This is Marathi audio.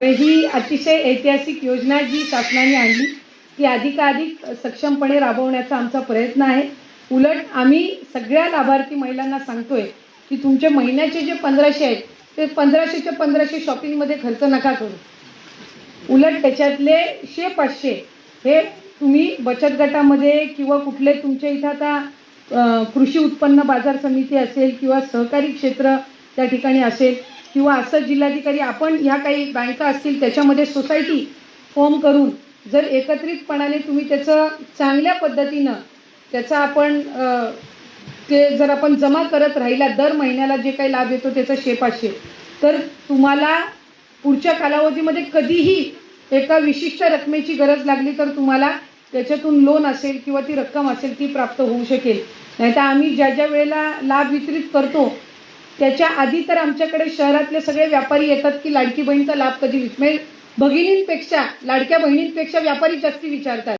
ही अतिशय ऐतिहासिक योजना जी शासनाने आणली ती अधिकाधिक सक्षमपणे राबवण्याचा आमचा प्रयत्न आहे। उलट आम्ही सगळ्या लाभार्थी महिलांना सांगतोय की तुमचे महिन्याचे जे 1500 आहेत ते 1500च्या 1500 शॉपिंगमध्ये खर्च नका करू। उलट त्याच्यातले 100-500 हे तुम्ही बचत गटामध्ये किंवा कुठले तुमच्या इथं आता कृषी उत्पन्न बाजार समिती असेल किंवा सहकारी क्षेत्र त्या ठिकाणी असेल किंवा असं जिल्हाधिकारी आपण ह्या काही बँका असतील त्याच्यामध्ये सोसायटी फॉर्म करून जर एकत्रितपणाने तुम्ही त्याचं चांगल्या पद्धतीनं त्याचा आपण ते जर आपण जमा करत राहिला दर महिन्याला जे काही लाभ येतो त्याचं 100-500 तर तुम्हाला पुढच्या कालावधीमध्ये कधीही एका विशिष्ट रकमेची गरज लागली तर तुम्हाला त्याच्यातून लोन असेल किंवा ती रक्कम असेल ती प्राप्त होऊ शकेल। नाहीतर आम्ही ज्या ज्या वेळेला लाभ वितरित करतो त्याच्या आधी तर आमच्याकडे शहरातले सगळे व्यापारी येतात की लाडकी बहीणचा लाभ कधी म्हणजे भगिनींपेक्षा लाडक्या बहिणींपेक्षा व्यापारी जास्ती विचारतात।